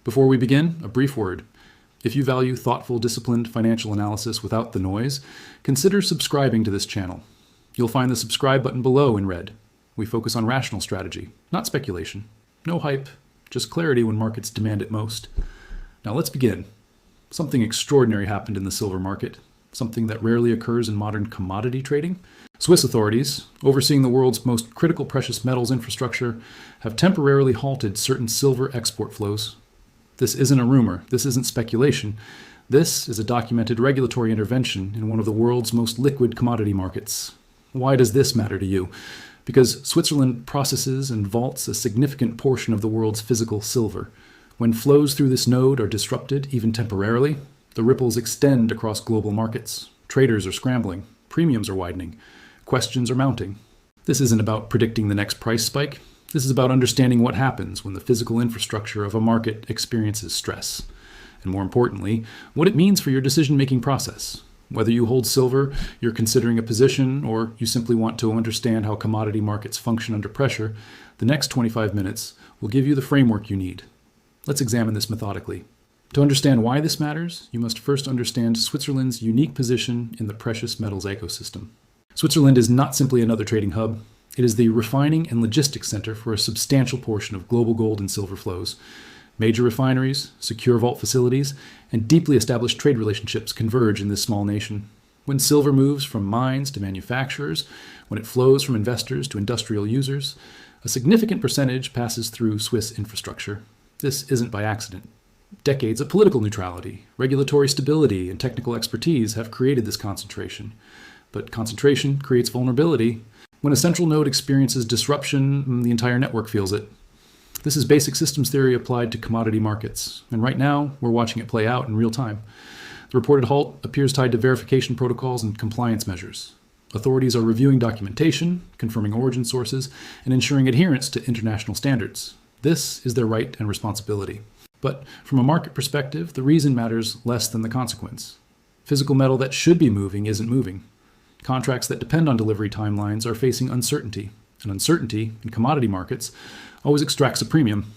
Before we begin, a brief word. If you value thoughtful, disciplined financial analysis without the noise, consider subscribing to this channel. You'll find the subscribe button below in red. We focus on rational strategy, not speculation. No hype, just clarity when markets demand it most. Now let's begin. Something extraordinary happened in the silver market, something that rarely occurs in modern commodity trading. Swiss authorities, overseeing the world's most critical precious metals infrastructure, have temporarily halted certain silver export flows. This isn't a rumor, this isn't speculation. This is a documented regulatory intervention in one of the world's most liquid commodity markets. Why does this matter to you? Because Switzerland processes and vaults a significant portion of the world's physical silver. When flows through this node are disrupted, even temporarily, the ripples extend across global markets. Traders are scrambling, premiums are widening, questions are mounting. This isn't about predicting the next price spike. This is about understanding what happens when the physical infrastructure of a market experiences stress. And more importantly, what it means for your decision-making process. Whether you hold silver, you're considering a position, or you simply want to understand how commodity markets function under pressure, the next 25 minutes will give you the framework you need. Let's examine this methodically. To understand why this matters, you must first understand Switzerland's unique position in the precious metals ecosystem. Switzerland is not simply another trading hub. It is the refining and logistics center for a substantial portion of global gold and silver flows. Major refineries, secure vault facilities, and deeply established trade relationships converge in this small nation. When silver moves from mines to manufacturers, when it flows from investors to industrial users, a significant percentage passes through Swiss infrastructure. This isn't by accident. Decades of political neutrality, regulatory stability, and technical expertise have created this concentration. But concentration creates vulnerability. When a central node experiences disruption, the entire network feels it. This is basic systems theory applied to commodity markets, and right now we're watching it play out in real time. The reported halt appears tied to verification protocols and compliance measures. Authorities are reviewing documentation, confirming origin sources, and ensuring adherence to international standards. This is their right and responsibility. But from a market perspective, the reason matters less than the consequence. Physical metal that should be moving isn't moving. Contracts that depend on delivery timelines are facing uncertainty, and uncertainty in commodity markets always extracts a premium.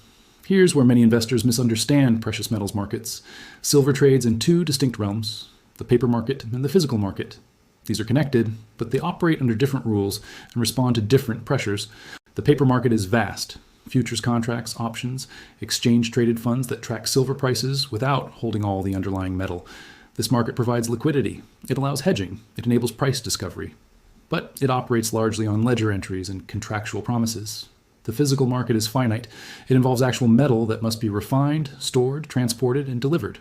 Here's where many investors misunderstand precious metals markets. Silver trades in two distinct realms, the paper market and the physical market. These are connected, but they operate under different rules and respond to different pressures. The paper market is vast. Futures contracts, options, exchange-traded funds that track silver prices without holding all the underlying metal. This market provides liquidity. It allows hedging. It enables price discovery. But it operates largely on ledger entries and contractual promises. The physical market is finite. It involves actual metal that must be refined, stored, transported, and delivered.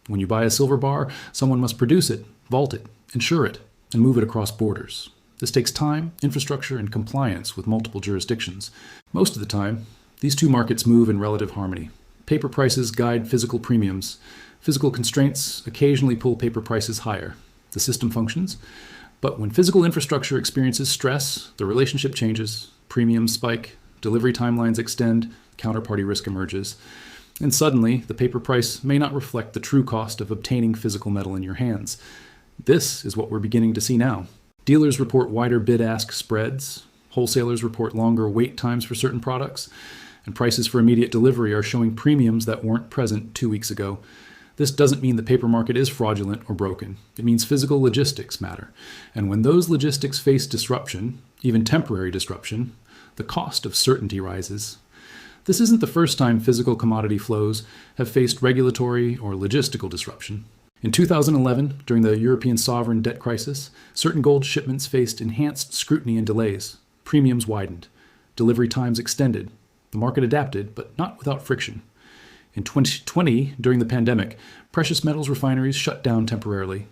When you buy a silver bar, someone must produce it, vault it, insure it, and move it across borders. This takes time, infrastructure, and compliance with multiple jurisdictions. Most of the time, these two markets move in relative harmony. Paper prices guide physical premiums. Physical constraints occasionally pull paper prices higher. The system functions. But when physical infrastructure experiences stress, the relationship changes, premiums spike, delivery timelines extend, counterparty risk emerges. And suddenly, the paper price may not reflect the true cost of obtaining physical metal in your hands. This is what we're beginning to see now. Dealers report wider bid-ask spreads, wholesalers report longer wait times for certain products, and prices for immediate delivery are showing premiums that weren't present 2 weeks ago. This doesn't mean the paper market is fraudulent or broken. It means physical logistics matter. And when those logistics face disruption, even temporary disruption, the cost of certainty rises. This isn't the first time physical commodity flows have faced regulatory or logistical disruption. In 2011, during the European sovereign debt crisis, certain gold shipments faced enhanced scrutiny and delays. Premiums widened. Delivery times extended. The market adapted, but not without friction. In 2020, during the pandemic, precious metals refineries shut down temporarily.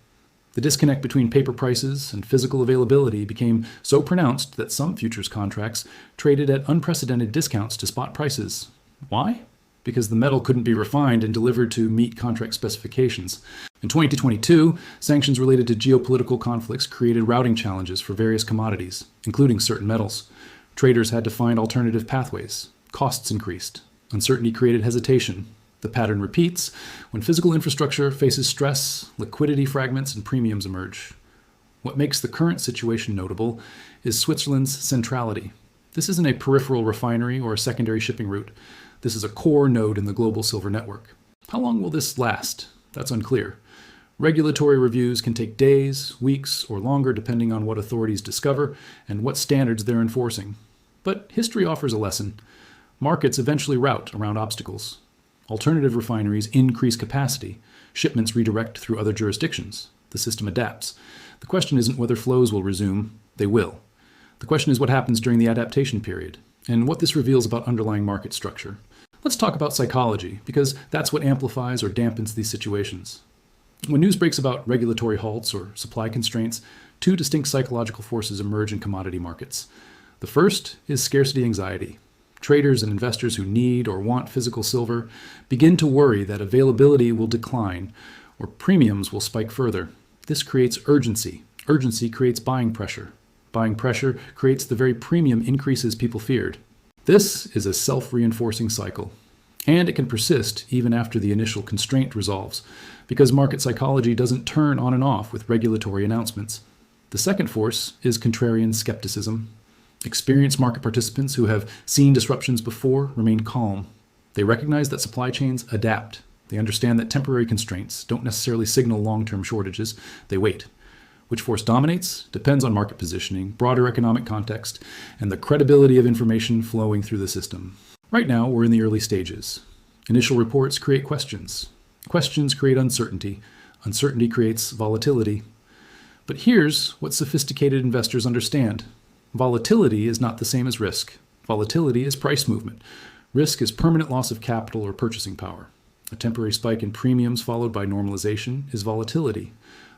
The disconnect between paper prices and physical availability became so pronounced that some futures contracts traded at unprecedented discounts to spot prices. Why? Because the metal couldn't be refined and delivered to meet contract specifications. In 2022, sanctions related to geopolitical conflicts created routing challenges for various commodities, including certain metals. Traders had to find alternative pathways. Costs increased. Uncertainty created hesitation. The pattern repeats. When physical infrastructure faces stress, liquidity fragments and premiums emerge. What makes the current situation notable is Switzerland's centrality. This isn't a peripheral refinery or a secondary shipping route. This is a core node in the global silver network. How long will this last? That's unclear. Regulatory reviews can take days, weeks, or longer depending on what authorities discover and what standards they're enforcing. But history offers a lesson. Markets eventually route around obstacles. Alternative refineries increase capacity. Shipments redirect through other jurisdictions. The system adapts. The question isn't whether flows will resume. They will. The question is what happens during the adaptation period, and what this reveals about underlying market structure. Let's talk about psychology, because that's what amplifies or dampens these situations. When news breaks about regulatory halts or supply constraints, two distinct psychological forces emerge in commodity markets. The first is scarcity anxiety. Traders and investors who need or want physical silver begin to worry that availability will decline or premiums will spike further. This creates urgency. Urgency creates buying pressure. Buying pressure creates the very premium increases people feared. This is a self-reinforcing cycle, and it can persist even after the initial constraint resolves, because market psychology doesn't turn on and off with regulatory announcements. The second force is contrarian skepticism. Experienced market participants who have seen disruptions before remain calm. They recognize that supply chains adapt. They understand that temporary constraints don't necessarily signal long-term shortages. They wait. Which force dominates depends on market positioning, broader economic context, and the credibility of information flowing through the system. Right now, we're in the early stages. Initial reports create questions. Questions create uncertainty. Uncertainty creates volatility. But here's what sophisticated investors understand. Volatility is not the same as risk. Volatility is price movement. Risk is permanent loss of capital or purchasing power. A temporary spike in premiums followed by normalization is volatility.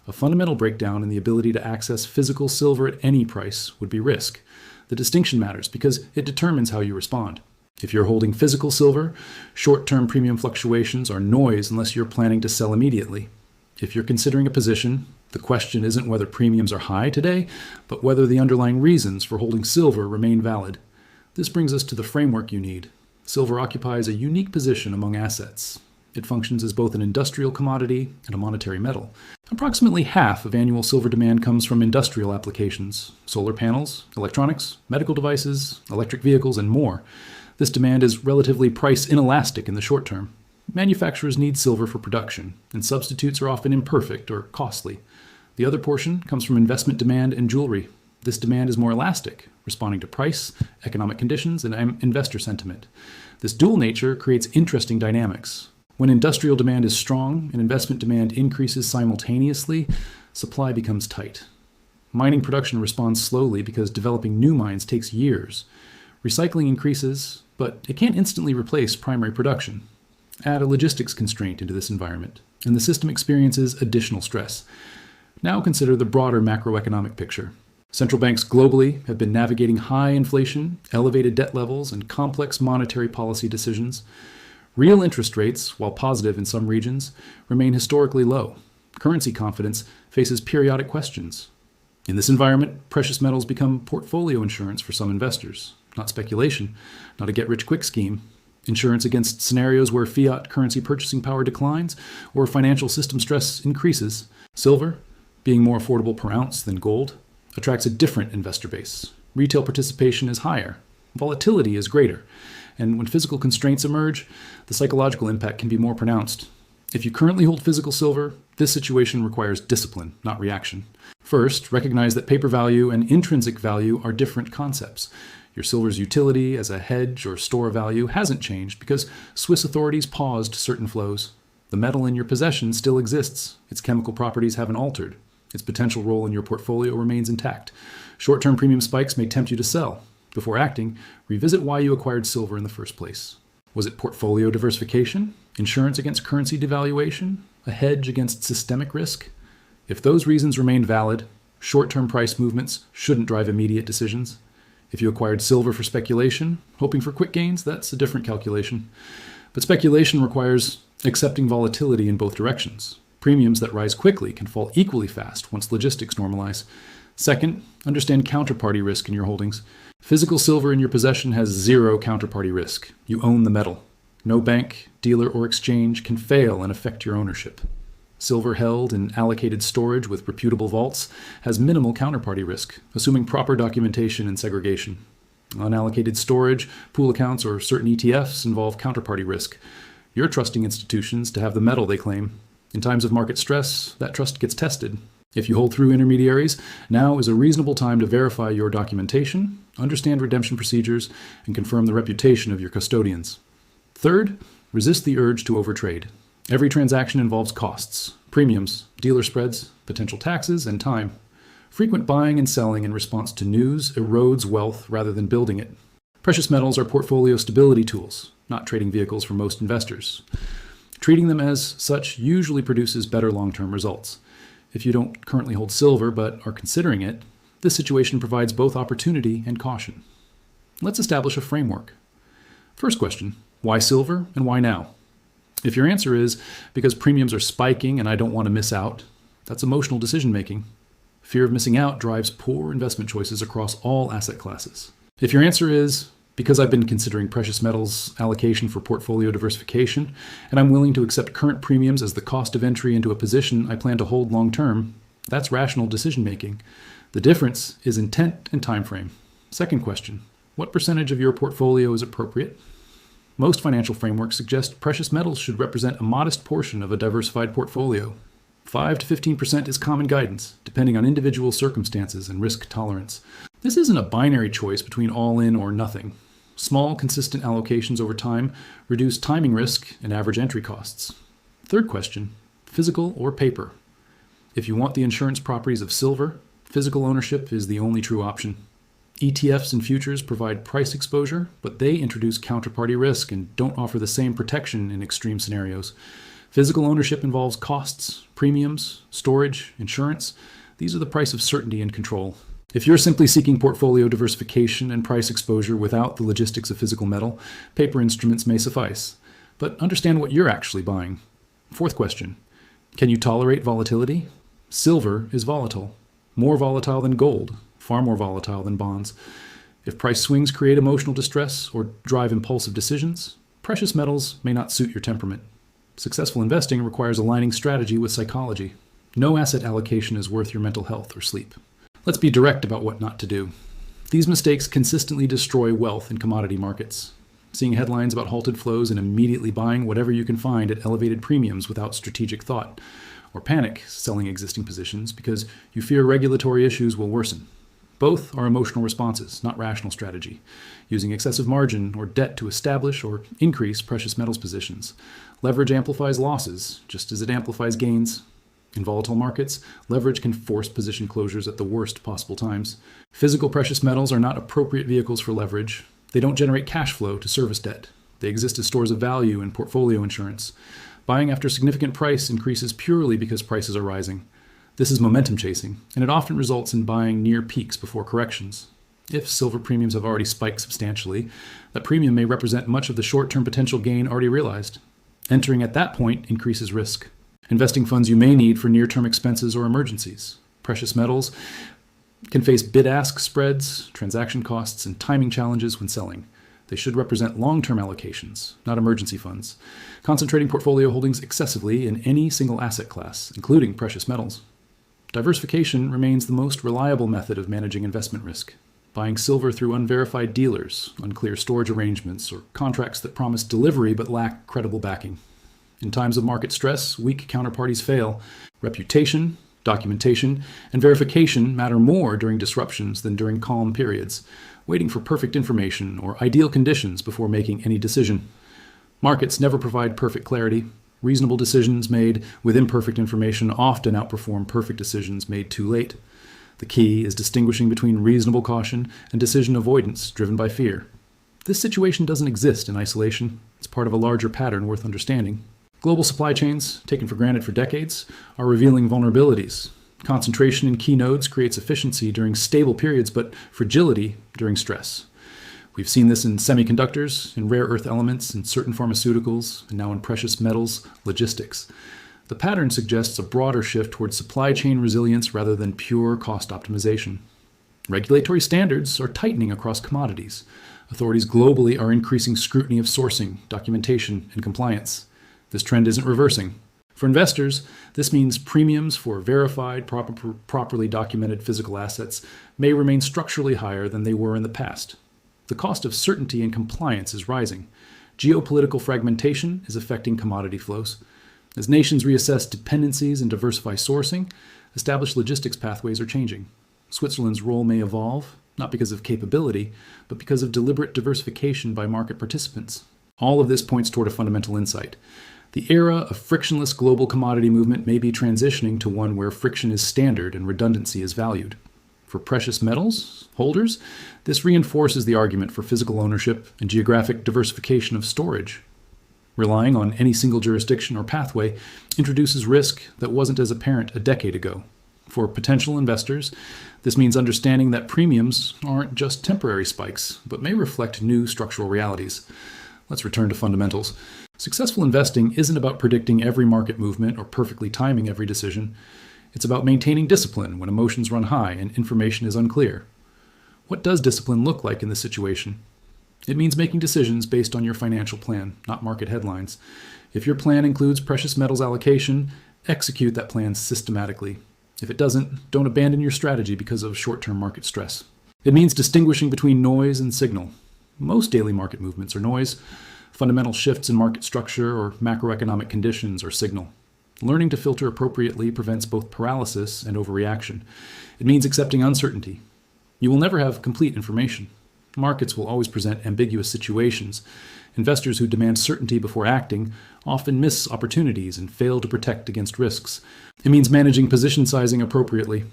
A fundamental breakdown in the ability to access physical silver at any price would be risk. The distinction matters because it determines how you respond. If you're holding physical silver, short-term premium fluctuations are noise unless you're planning to sell immediately. If you're considering a position, the question isn't whether premiums are high today, but whether the underlying reasons for holding silver remain valid. This brings us to the framework you need. Silver occupies a unique position among assets. It functions as both an industrial commodity and a monetary metal. Approximately half of annual silver demand comes from industrial applications: solar panels, electronics, medical devices, electric vehicles, and more. This demand is relatively price inelastic in the short term. Manufacturers need silver for production, and substitutes are often imperfect or costly. The other portion comes from investment demand and jewelry. This demand is more elastic, responding to price, economic conditions, and investor sentiment. This dual nature creates interesting dynamics. When industrial demand is strong and investment demand increases simultaneously, supply becomes tight. Mining production responds slowly because developing new mines takes years. Recycling increases, but it can't instantly replace primary production. Add a logistics constraint into this environment, and the system experiences additional stress. Now consider the broader macroeconomic picture. Central banks globally have been navigating high inflation, elevated debt levels, and complex monetary policy decisions. Real interest rates, while positive in some regions, remain historically low. Currency confidence faces periodic questions. In this environment, precious metals become portfolio insurance for some investors. Not speculation, not a get-rich-quick scheme. Insurance against scenarios where fiat currency purchasing power declines or financial system stress increases. Silver, being more affordable per ounce than gold, attracts a different investor base. Retail participation is higher. Volatility is greater. And when physical constraints emerge, the psychological impact can be more pronounced. If you currently hold physical silver, this situation requires discipline, not reaction. First, recognize that paper value and intrinsic value are different concepts. Your silver's utility as a hedge or store value hasn't changed because Swiss authorities paused certain flows. The metal in your possession still exists. Its chemical properties haven't altered. Its potential role in your portfolio remains intact. Short-term premium spikes may tempt you to sell. Before acting, revisit why you acquired silver in the first place. Was it portfolio diversification? Insurance against currency devaluation? A hedge against systemic risk? If those reasons remain valid, short-term price movements shouldn't drive immediate decisions. If you acquired silver for speculation, hoping for quick gains, that's a different calculation. But speculation requires accepting volatility in both directions. Premiums that rise quickly can fall equally fast once logistics normalize. Second, understand counterparty risk in your holdings. Physical silver in your possession has zero counterparty risk. You own the metal. No bank, dealer, or exchange can fail and affect your ownership. Silver held in allocated storage with reputable vaults has minimal counterparty risk, assuming proper documentation and segregation. Unallocated storage, pool accounts, or certain ETFs involve counterparty risk. You're trusting institutions to have the metal they claim. In times of market stress, that trust gets tested. If you hold through intermediaries, now is a reasonable time to verify your documentation, understand redemption procedures, and confirm the reputation of your custodians. Third, resist the urge to overtrade. Every transaction involves costs, premiums, dealer spreads, potential taxes, and time. Frequent buying and selling in response to news erodes wealth rather than building it. Precious metals are portfolio stability tools, not trading vehicles for most investors. Treating them as such usually produces better long-term results. If you don't currently hold silver but are considering it, this situation provides both opportunity and caution. Let's establish a framework. First question, why silver and why now? If your answer is because premiums are spiking and I don't want to miss out, that's emotional decision-making. Fear of missing out drives poor investment choices across all asset classes. If your answer is because I've been considering precious metals allocation for portfolio diversification, and I'm willing to accept current premiums as the cost of entry into a position I plan to hold long-term, that's rational decision-making. The difference is intent and time frame. Second question, what percentage of your portfolio is appropriate? Most financial frameworks suggest precious metals should represent a modest portion of a diversified portfolio. 5 to 15% is common guidance, depending on individual circumstances and risk tolerance. This isn't a binary choice between all in or nothing. Small, consistent allocations over time reduce timing risk and average entry costs. Third question, physical or paper? If you want the insurance properties of silver, physical ownership is the only true option. ETFs and futures provide price exposure, but they introduce counterparty risk and don't offer the same protection in extreme scenarios. Physical ownership involves costs, premiums, storage, insurance. These are the price of certainty and control. If you're simply seeking portfolio diversification and price exposure without the logistics of physical metal, paper instruments may suffice. But understand what you're actually buying. Fourth question, can you tolerate volatility? Silver is volatile. More volatile than gold, far more volatile than bonds. If price swings create emotional distress or drive impulsive decisions, precious metals may not suit your temperament. Successful investing requires aligning strategy with psychology. No asset allocation is worth your mental health or sleep. Let's be direct about what not to do. These mistakes consistently destroy wealth in commodity markets. Seeing headlines about halted flows and immediately buying whatever you can find at elevated premiums without strategic thought, or panic selling existing positions because you fear regulatory issues will worsen. Both are emotional responses, not rational strategy, using excessive margin or debt to establish or increase precious metals positions. Leverage amplifies losses, just as it amplifies gains. In volatile markets, leverage can force position closures at the worst possible times. Physical precious metals are not appropriate vehicles for leverage. They don't generate cash flow to service debt. They exist as stores of value in portfolio insurance. Buying after significant price increases purely because prices are rising. This is momentum chasing, and it often results in buying near peaks before corrections. If silver premiums have already spiked substantially, that premium may represent much of the short-term potential gain already realized. Entering at that point increases risk. Investing funds you may need for near-term expenses or emergencies. Precious metals can face bid-ask spreads, transaction costs, and timing challenges when selling. They should represent long-term allocations, not emergency funds, concentrating portfolio holdings excessively in any single asset class, including precious metals. Diversification remains the most reliable method of managing investment risk. Buying silver through unverified dealers, unclear storage arrangements, or contracts that promise delivery but lack credible backing. In times of market stress, weak counterparties fail. Reputation, documentation, and verification matter more during disruptions than during calm periods, waiting for perfect information or ideal conditions before making any decision. Markets never provide perfect clarity. Reasonable decisions made with imperfect information often outperform perfect decisions made too late. The key is distinguishing between reasonable caution and decision avoidance driven by fear. This situation doesn't exist in isolation. It's part of a larger pattern worth understanding. Global supply chains, taken for granted for decades, are revealing vulnerabilities. Concentration in key nodes creates efficiency during stable periods, but fragility during stress. We've seen this in semiconductors, in rare earth elements, in certain pharmaceuticals, and now in precious metals, logistics. The pattern suggests a broader shift towards supply chain resilience rather than pure cost optimization. Regulatory standards are tightening across commodities. Authorities globally are increasing scrutiny of sourcing, documentation, and compliance. This trend isn't reversing. For investors, this means premiums for verified, properly documented physical assets may remain structurally higher than they were in the past. The cost of certainty and compliance is rising. Geopolitical fragmentation is affecting commodity flows. As nations reassess dependencies and diversify sourcing, established logistics pathways are changing. Switzerland's role may evolve, not because of capability, but because of deliberate diversification by market participants. All of this points toward a fundamental insight. The era of frictionless global commodity movement may be transitioning to one where friction is standard and redundancy is valued. For precious metals holders, this reinforces the argument for physical ownership and geographic diversification of storage. Relying on any single jurisdiction or pathway introduces risk that wasn't as apparent a decade ago. For potential investors, this means understanding that premiums aren't just temporary spikes, but may reflect new structural realities. Let's return to fundamentals. Successful investing isn't about predicting every market movement or perfectly timing every decision. It's about maintaining discipline when emotions run high and information is unclear. What does discipline look like in this situation? It means making decisions based on your financial plan, not market headlines. If your plan includes precious metals allocation, execute that plan systematically. If it doesn't, don't abandon your strategy because of short-term market stress. It means distinguishing between noise and signal. Most daily market movements are noise. Fundamental shifts in market structure or macroeconomic conditions are signal. Learning to filter appropriately prevents both paralysis and overreaction. It means accepting uncertainty. You will never have complete information. Markets will always present ambiguous situations. Investors who demand certainty before acting often miss opportunities and fail to protect against risks. It means managing position sizing appropriately.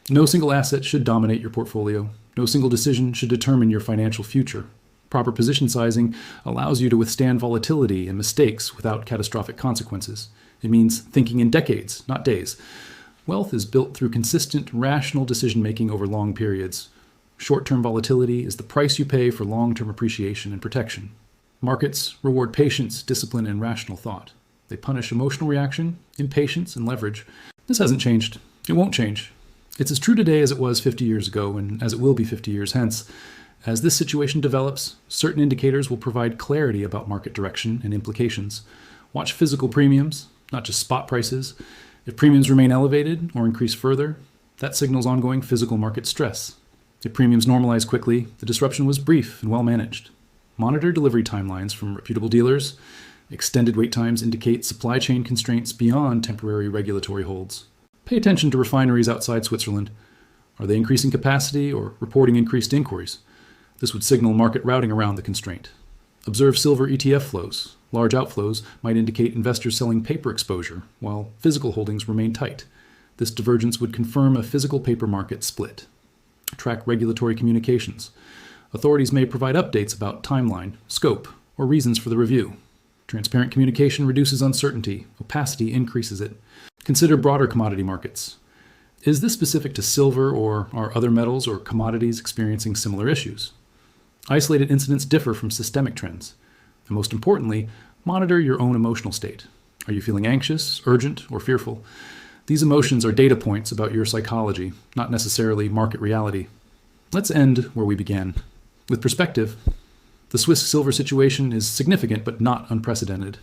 No single asset should dominate your portfolio. No single decision should determine your financial future. Proper position sizing allows you to withstand volatility and mistakes without catastrophic consequences. It means thinking in decades, not days. Wealth is built through consistent, rational decision-making over long periods. Short-term volatility is the price you pay for long-term appreciation and protection. Markets reward patience, discipline, and rational thought. They punish emotional reaction, impatience, and leverage. This hasn't changed. It won't change. It's as true today as it was 50 years ago and as it will be 50 years hence. As this situation develops, certain indicators will provide clarity about market direction and implications. Watch physical premiums, not just spot prices. If premiums remain elevated or increase further, that signals ongoing physical market stress. If premiums normalize quickly, the disruption was brief and well managed. Monitor delivery timelines from reputable dealers. Extended wait times indicate supply chain constraints beyond temporary regulatory holds. Pay attention to refineries outside Switzerland. Are they increasing capacity or reporting increased inquiries? This would signal market routing around the constraint. Observe silver ETF flows. Large outflows might indicate investors selling paper exposure, while physical holdings remain tight. This divergence would confirm a physical paper market split. Track regulatory communications. Authorities may provide updates about timeline, scope, or reasons for the review. Transparent communication reduces uncertainty. Opacity increases it. Consider broader commodity markets. Is this specific to silver, or are other metals or commodities experiencing similar issues? Isolated incidents differ from systemic trends. And most importantly, monitor your own emotional state. Are you feeling anxious, urgent, or fearful? These emotions are data points about your psychology, not necessarily market reality. Let's end where we began. With perspective, the Swiss silver situation is significant but not unprecedented.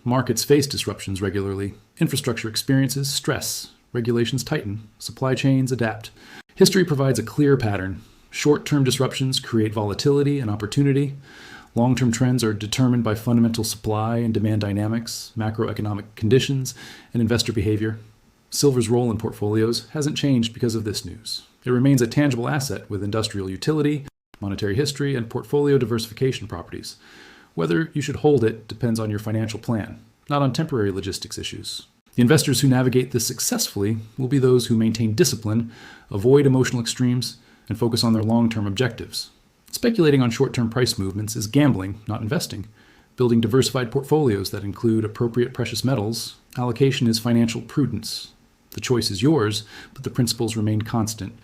Markets face disruptions regularly. Infrastructure experiences stress. Regulations tighten. Supply chains adapt. History provides a clear pattern. Short-term disruptions create volatility and opportunity. Long-term trends are determined by fundamental supply and demand dynamics, macroeconomic conditions, and investor behavior. Silver's role in portfolios hasn't changed because of this news. It remains a tangible asset with industrial utility, monetary history, and portfolio diversification properties. Whether you should hold it depends on your financial plan, not on temporary logistics issues. The investors who navigate this successfully will be those who maintain discipline, avoid emotional extremes, and focus on their long-term objectives. Speculating on short-term price movements is gambling, not investing. Building diversified portfolios that include appropriate precious metals, allocation is financial prudence. The choice is yours, but the principles remain constant.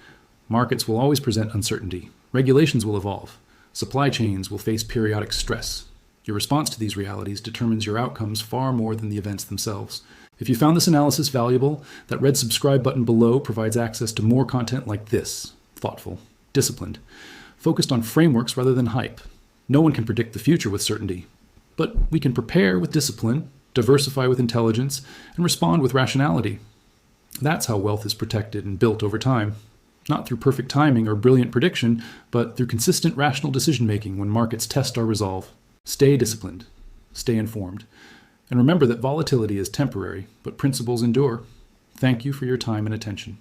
Markets will always present uncertainty. Regulations will evolve. Supply chains will face periodic stress. Your response to these realities determines your outcomes far more than the events themselves. If you found this analysis valuable, that red subscribe button below provides access to more content like this. Thoughtful, disciplined, focused on frameworks rather than hype. No one can predict the future with certainty, but we can prepare with discipline, diversify with intelligence, and respond with rationality. That's how wealth is protected and built over time. not through perfect timing or brilliant prediction, but through consistent rational decision-making when markets test our resolve. Stay disciplined. Stay informed. And remember that volatility is temporary, but principles endure. Thank you for your time and attention.